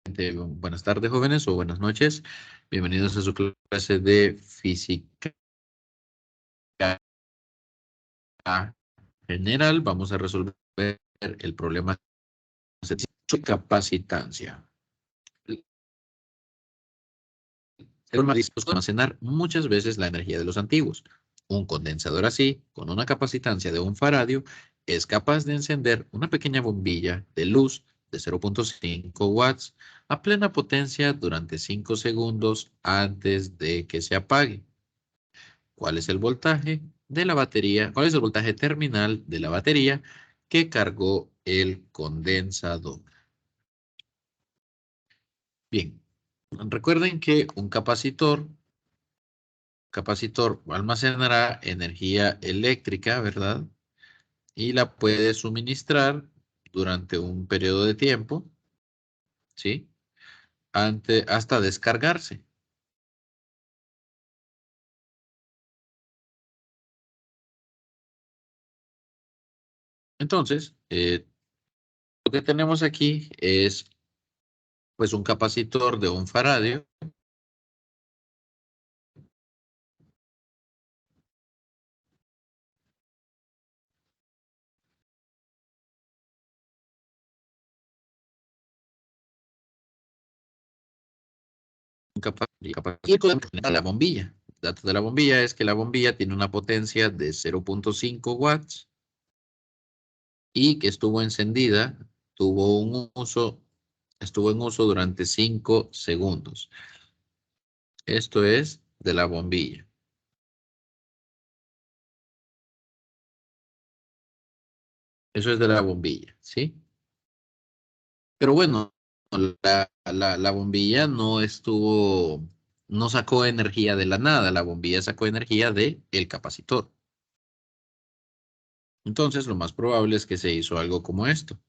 Buenas tardes, jóvenes, o buenas noches. Bienvenidos a su clase de física general. Vamos a resolver el problema de capacitancia. El problema es almacenar muchas veces la energía de los antiguos. Un condensador así, con una capacitancia de 1 faradio, es capaz de encender una pequeña bombilla de luz de 0.5 watts a plena potencia durante 5 segundos antes de que se apague. ¿Cuál es el voltaje de la batería? ¿Cuál es el voltaje terminal de la batería que cargó el condensador? Bien, recuerden que un capacitor almacenará energía eléctrica, ¿verdad? Y la puede suministrar durante un periodo de tiempo, ¿sí? Hasta descargarse. Entonces, lo que tenemos aquí es pues un capacitor de 1 faradio. Y la bombilla. El dato de la bombilla es que la bombilla tiene una potencia de 0.5 watts y que estuvo en uso durante 5 segundos. Esto es de la bombilla. Eso es de la bombilla, ¿sí? Pero bueno, la bombilla no sacó energía de la nada, la bombilla sacó energía de el capacitor. Entonces, lo más probable es que se hizo algo como esto.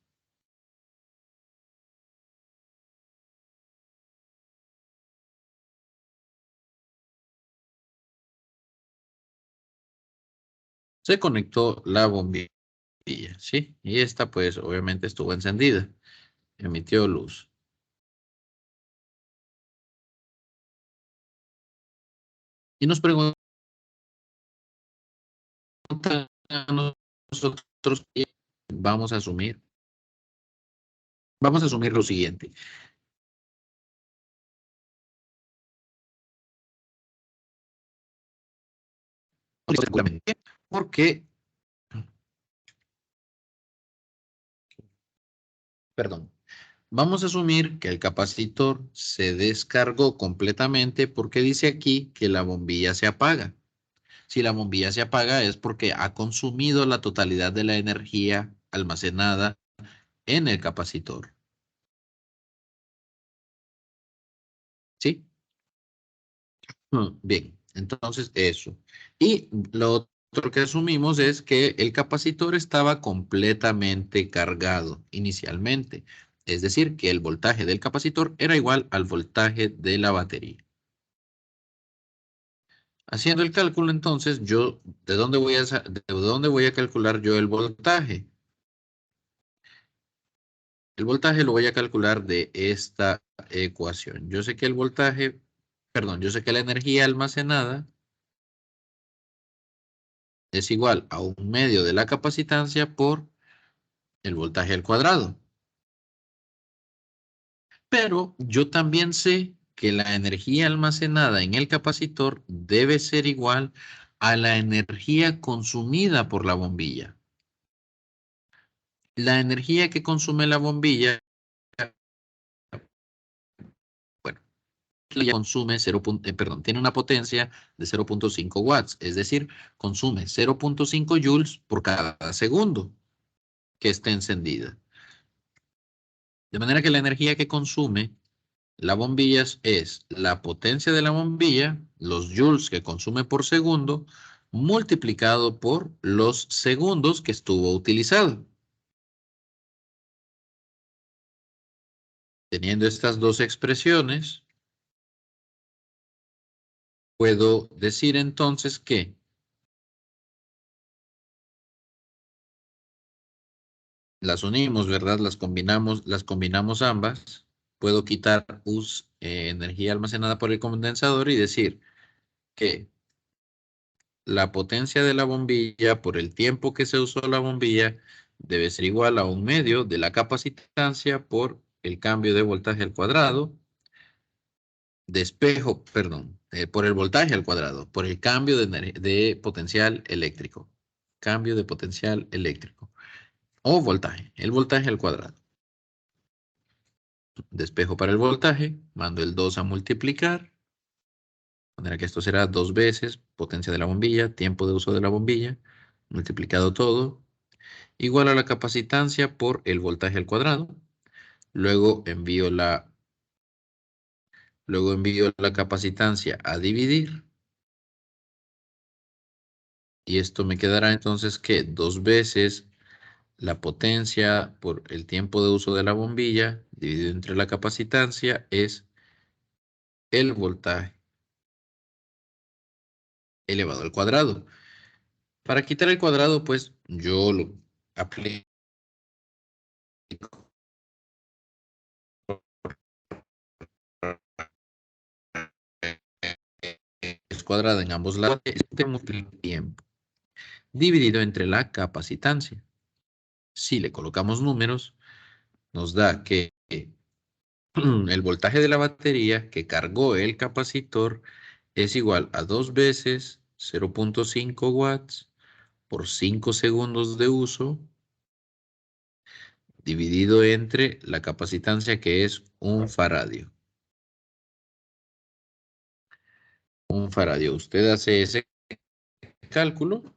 Se conectó la bombilla, ¿sí? Y esta, pues, obviamente estuvo encendida, emitió luz. Y nos preguntan a nosotros, vamos a asumir, vamos a asumir lo siguiente. Porque, perdón, vamos a asumir que el capacitor se descargó completamente porque dice aquí que la bombilla se apaga. Si la bombilla se apaga es porque ha consumido la totalidad de la energía almacenada en el capacitor. ¿Sí? Bien, entonces eso. Y lo otro que asumimos es que el capacitor estaba completamente cargado inicialmente. Es decir, que el voltaje del capacitor era igual al voltaje de la batería. Haciendo el cálculo, entonces, ¿de dónde voy a calcular yo el voltaje? El voltaje lo voy a calcular de esta ecuación. Yo sé que la energía almacenada es igual a 1/2 de la capacitancia por el voltaje al cuadrado. Pero yo también sé que la energía almacenada en el capacitor debe ser igual a la energía consumida por la bombilla. La energía que consume la bombilla, bueno, consume tiene una potencia de 0.5 watts, es decir, consume 0.5 joules por cada segundo que esté encendida. De manera que la energía que consume la bombilla es la potencia de la bombilla, los joules que consume por segundo, multiplicado por los segundos que estuvo utilizado. Teniendo estas dos expresiones, puedo decir entonces que las unimos, ¿verdad? Las combinamos ambas. puedo quitar energía almacenada por el condensador y decir que la potencia de la bombilla por el tiempo que se usó la bombilla debe ser igual a 1/2 de la capacitancia por el cambio de voltaje al cuadrado, por el voltaje al cuadrado, por el cambio de potencial eléctrico. Cambio de potencial eléctrico. O voltaje, el voltaje al cuadrado. Despejo para el voltaje, mando el 2 a multiplicar, de manera que esto será 2 veces potencia de la bombilla, tiempo de uso de la bombilla, multiplicado todo, igual a la capacitancia por el voltaje al cuadrado. Luego envío la capacitancia a dividir. Y esto me quedará entonces que 2 veces la potencia por el tiempo de uso de la bombilla dividido entre la capacitancia es el voltaje elevado al cuadrado. Para quitar el cuadrado, pues yo lo aplico es cuadrada en ambos lados, tenemos el tiempo dividido entre la capacitancia. Si le colocamos números, nos da que el voltaje de la batería que cargó el capacitor es igual a 2 veces 0.5 watts por 5 segundos de uso dividido entre la capacitancia que es 1 faradio. 1 faradio. Usted hace ese cálculo.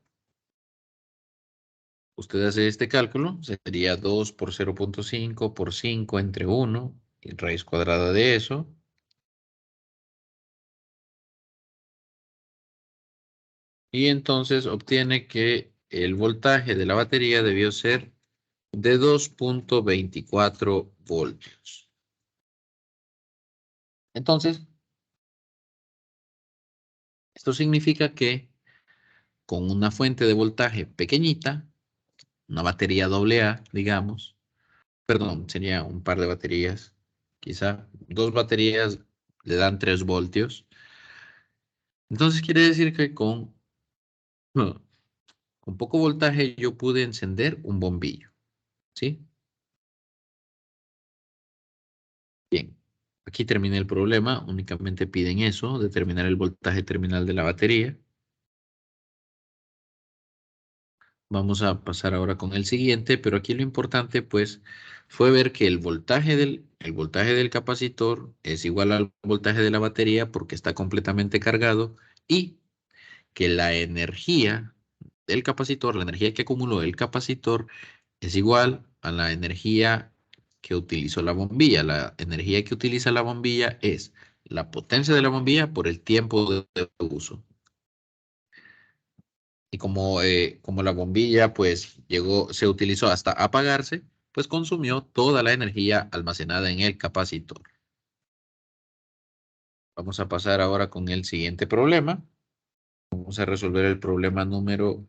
Usted hace este cálculo. Sería 2 por 0.5 por 5 entre 1 y raíz cuadrada de eso. Y entonces obtiene que el voltaje de la batería debió ser de 2.24 voltios. Entonces, esto significa que con una fuente de voltaje pequeñita, una batería AA, digamos, perdón, sería un par de baterías, quizá 2 baterías le dan 3 voltios. Entonces quiere decir que con poco voltaje yo pude encender un bombillo, ¿sí? Bien, aquí termina el problema, únicamente piden eso, determinar el voltaje terminal de la batería. Vamos a pasar ahora con el siguiente, pero aquí lo importante pues fue ver que el voltaje del capacitor es igual al voltaje de la batería porque está completamente cargado y que la energía del capacitor, la energía que acumuló el capacitor es igual a la energía que utilizó la bombilla. La energía que utiliza la bombilla es la potencia de la bombilla por el tiempo de uso. Y como la bombilla pues se utilizó hasta apagarse, pues consumió toda la energía almacenada en el capacitor. Vamos a pasar ahora con el siguiente problema. Vamos a resolver el problema número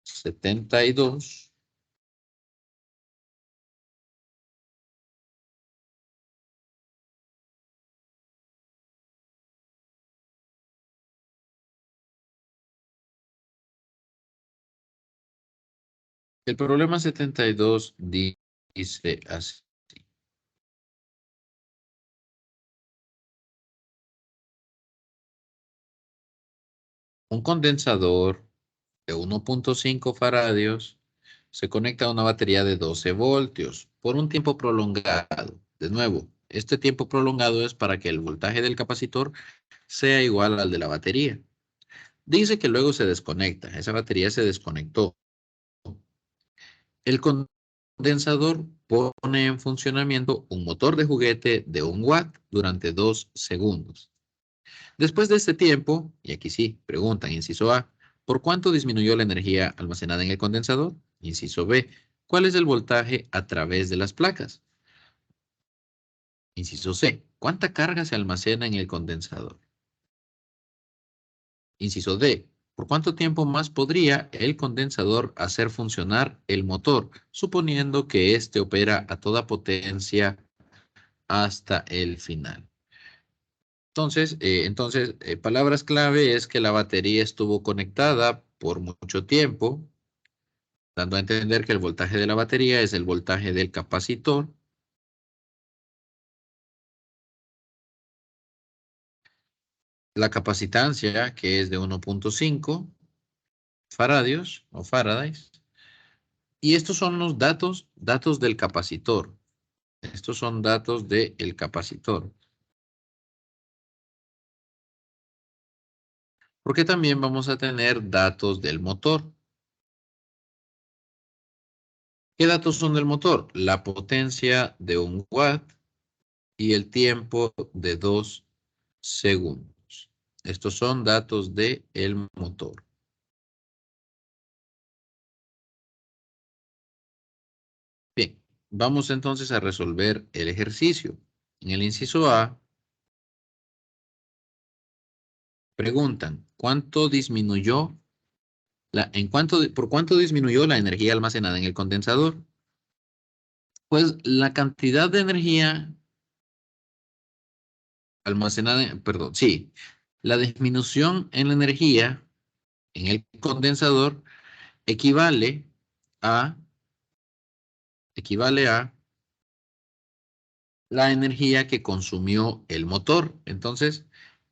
72. El problema 72 dice así. Un condensador de 1.5 faradios se conecta a una batería de 12 voltios por un tiempo prolongado. De nuevo, este tiempo prolongado es para que el voltaje del capacitor sea igual al de la batería. Dice que luego se desconecta. Esa batería se desconectó. El condensador pone en funcionamiento un motor de juguete de 1 watt durante 2 segundos. Después de este tiempo, y aquí sí, preguntan, inciso A, ¿por cuánto disminuyó la energía almacenada en el condensador? Inciso B, ¿cuál es el voltaje a través de las placas? Inciso C, ¿cuánta carga se almacena en el condensador? Inciso D, ¿por cuánto tiempo más podría el condensador hacer funcionar el motor, suponiendo que éste opera a toda potencia hasta el final. Entonces, palabras clave es que la batería estuvo conectada por mucho tiempo, dando a entender que el voltaje de la batería es el voltaje del capacitor. La capacitancia, que es de 1.5 faradios o faradays. Y estos son los datos del capacitor. Estos son datos del capacitor. Porque también vamos a tener datos del motor. ¿Qué datos son del motor? La potencia de 1 watt y el tiempo de 2 segundos. Estos son datos del motor. Bien, vamos entonces a resolver el ejercicio. En el inciso A, preguntan, ¿cuánto disminuyó por cuánto disminuyó la energía almacenada en el condensador? Pues la cantidad de energía almacenada, perdón, sí, la disminución en la energía en el condensador equivale a, equivale a la energía que consumió el motor. Entonces,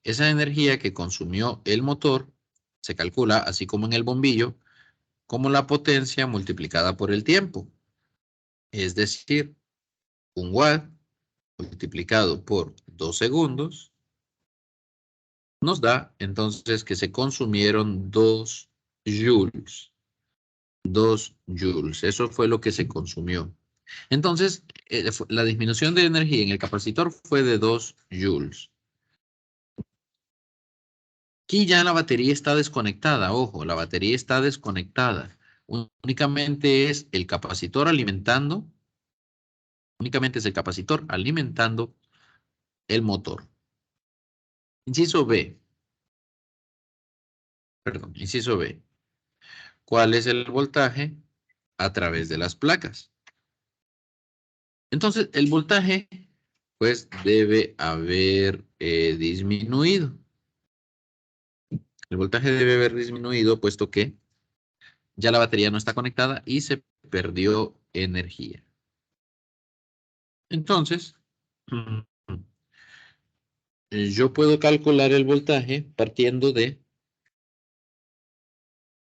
esa energía que consumió el motor se calcula, así como en el bombillo, como la potencia multiplicada por el tiempo. Es decir, 1 watt multiplicado por 2 segundos nos da entonces que se consumieron 2 joules. 2 joules. Eso fue lo que se consumió. Entonces, la disminución de energía en el capacitor fue de 2 joules. Aquí ya la batería está desconectada. Ojo, la batería está desconectada. Únicamente es el capacitor alimentando. Únicamente es el capacitor alimentando el motor. Inciso B. Perdón, inciso B. ¿Cuál es el voltaje a través de las placas? Entonces, el voltaje, pues, debe haber disminuido. El voltaje debe haber disminuido, puesto que ya la batería no está conectada y se perdió energía. Entonces, yo puedo calcular el voltaje partiendo de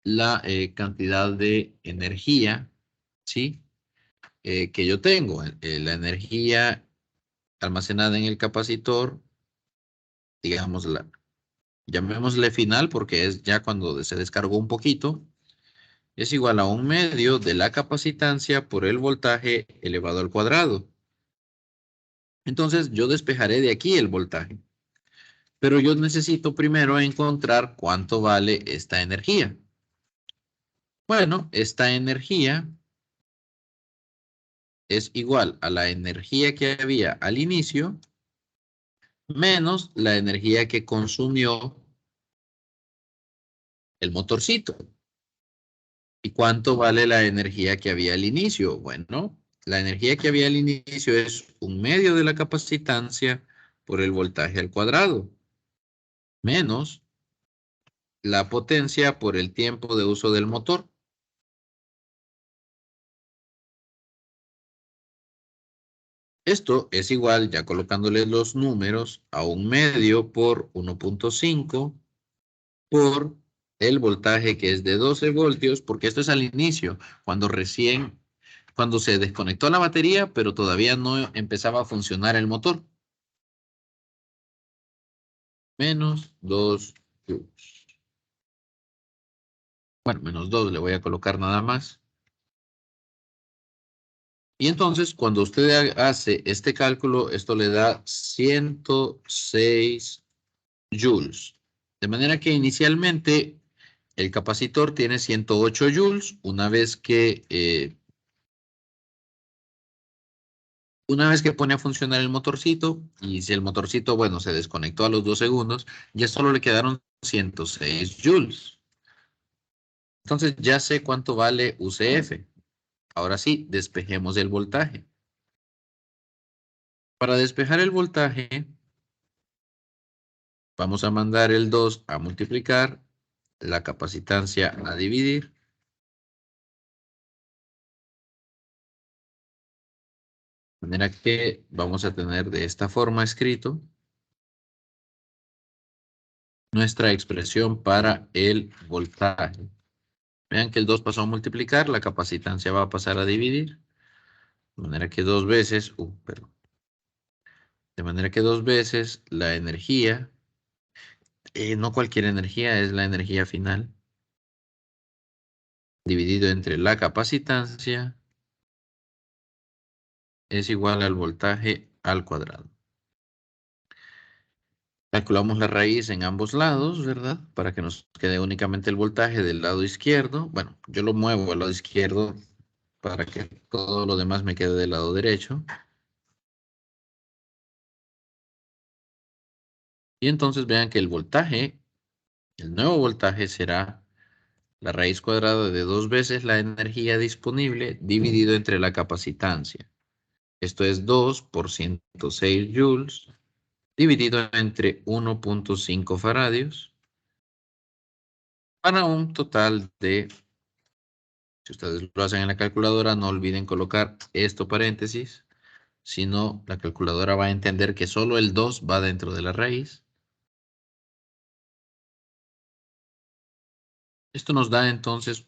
la cantidad de energía, ¿sí? Que yo tengo. La energía almacenada en el capacitor, digámosla, llamémosle final porque es ya cuando se descargó un poquito, es igual a 1/2 de la capacitancia por el voltaje elevado al cuadrado. Entonces yo despejaré de aquí el voltaje, pero yo necesito primero encontrar cuánto vale esta energía. Bueno, esta energía es igual a la energía que había al inicio menos la energía que consumió el motorcito. ¿Y cuánto vale la energía que había al inicio? Bueno, la energía que había al inicio es 1/2 de la capacitancia por el voltaje al cuadrado, menos la potencia por el tiempo de uso del motor. Esto es igual, ya colocándole los números, a 1/2 por 1.5 por el voltaje que es de 12 voltios, porque esto es al inicio, cuando se desconectó la batería, pero todavía no empezaba a funcionar el motor. Menos 2 joules. Bueno, menos 2 le voy a colocar nada más. Y entonces, cuando usted hace este cálculo, esto le da 106 joules. De manera que inicialmente el capacitor tiene 108 joules. Una vez que pone a funcionar el motorcito, y si el motorcito, bueno, se desconectó a los 2 segundos, ya solo le quedaron 106 joules. Entonces ya sé cuánto vale UCF. Ahora sí, despejemos el voltaje. Para despejar el voltaje, vamos a mandar el 2 a multiplicar, la capacitancia a dividir. De manera que vamos a tener de esta forma escrito nuestra expresión para el voltaje. Vean que el 2 pasó a multiplicar, la capacitancia va a pasar a dividir. De manera que dos veces, perdón. De manera que dos veces la energía, no cualquier energía, es la energía final, dividido entre la capacitancia, es igual al voltaje al cuadrado. Calculamos la raíz en ambos lados, ¿verdad? Para que nos quede únicamente el voltaje del lado izquierdo. Bueno, yo lo muevo al lado izquierdo para que todo lo demás me quede del lado derecho. Y entonces vean que el voltaje, el nuevo voltaje será la raíz cuadrada de dos veces la energía disponible dividido entre la capacitancia. Esto es 2 por 106 joules dividido entre 1.5 faradios para un total de, si ustedes lo hacen en la calculadora, no olviden colocar esto paréntesis, si no la calculadora va a entender que solo el 2 va dentro de la raíz. Esto nos da entonces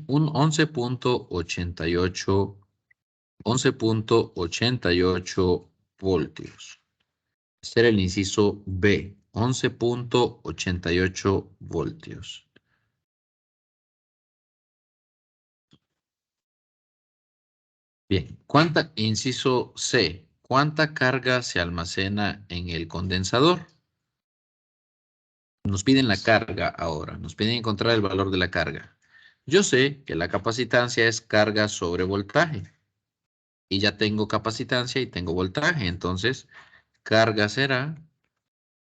un 11.88 voltios. Este era el inciso B, 11.88 voltios. Bien, inciso C, ¿cuánta carga se almacena en el condensador? Nos piden la carga ahora, nos piden encontrar el valor de la carga. Yo sé que la capacitancia es carga sobre voltaje. Y ya tengo capacitancia y tengo voltaje, entonces carga será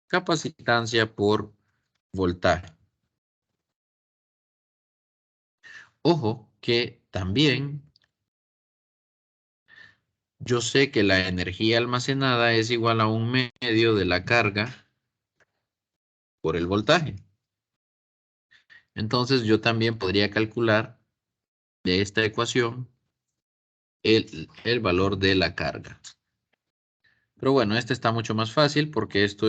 capacitancia por voltaje. Ojo que también yo sé que la energía almacenada es igual a un medio de la carga por el voltaje. Entonces yo también podría calcular de esta ecuación el valor de la carga. Pero bueno, este está mucho más fácil porque esto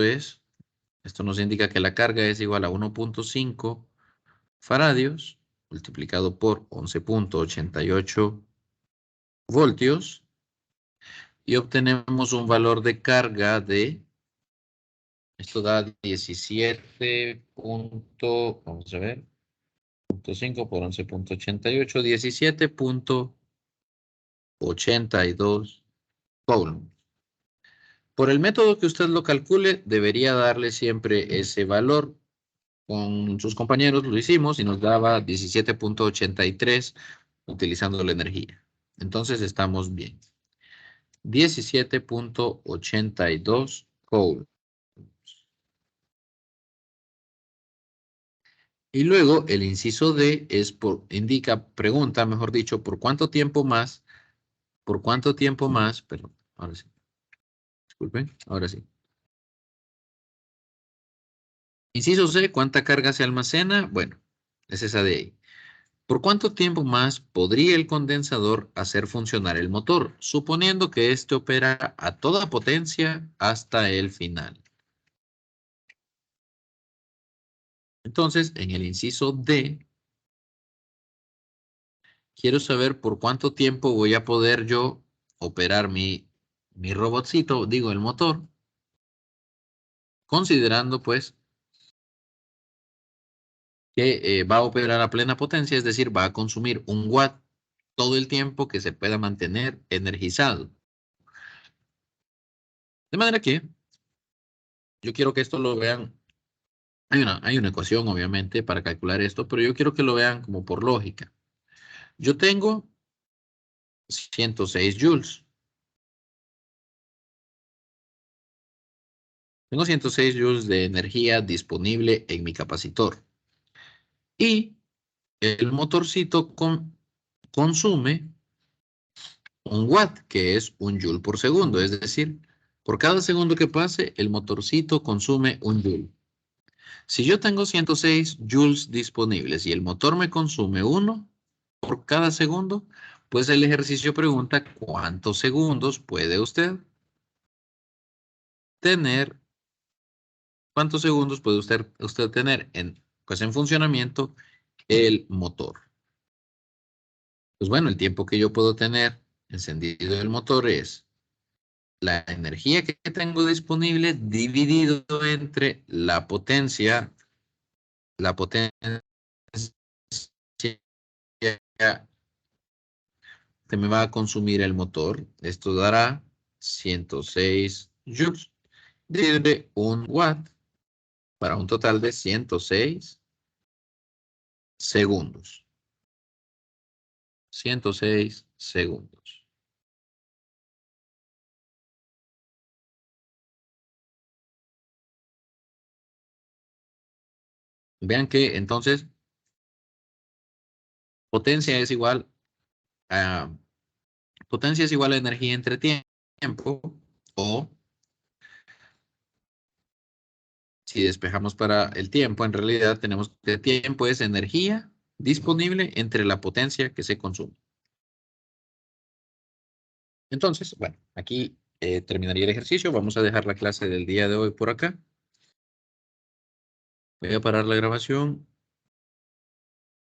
nos indica que la carga es igual a 1.5 faradios multiplicado por 11.88 voltios y obtenemos un valor de carga de, esto da 17. Vamos a ver, 5 por 11.88, 17.82 coulombs. Por el método que usted lo calcule, debería darle siempre ese valor. Con sus compañeros lo hicimos y nos daba 17.83 utilizando la energía. Entonces estamos bien. 17.82 coulombs. Y luego el inciso D pregunta, mejor dicho, por cuánto tiempo más, perdón, ahora sí, disculpen, ahora sí. Inciso C, ¿cuánta carga se almacena? Bueno, es esa de ahí. ¿Por cuánto tiempo más podría el condensador hacer funcionar el motor, suponiendo que éste opera a toda potencia hasta el final? Entonces, en el inciso D, quiero saber por cuánto tiempo voy a poder yo operar mi robotcito, digo el motor, considerando pues que va a operar a plena potencia, es decir, va a consumir un watt todo el tiempo que se pueda mantener energizado. De manera que yo quiero que esto lo vean. Hay una ecuación, obviamente, para calcular esto, pero yo quiero que lo vean como por lógica. Yo tengo 106 joules. Tengo 106 joules de energía disponible en mi capacitor. Y el motorcito consume un watt, que es un joule por segundo. Es decir, por cada segundo que pase, el motorcito consume un joule. Si yo tengo 106 joules disponibles y el motor me consume 1 por cada segundo, pues el ejercicio pregunta cuántos segundos puede usted tener, cuántos segundos puede usted tener pues en funcionamiento el motor. Pues bueno, el tiempo que yo puedo tener encendido el motor es la energía que tengo disponible dividido entre la potencia que me va a consumir el motor. Esto dará 106 joules de 1 watt para un total de 106 segundos. 106 segundos. Vean que entonces potencia es igual a energía entre tiempo, o si despejamos para el tiempo, en realidad tenemos que tiempo es energía disponible entre la potencia que se consume. Entonces, bueno, aquí terminaría el ejercicio. Vamos a dejar la clase del día de hoy por acá. Voy a parar la grabación.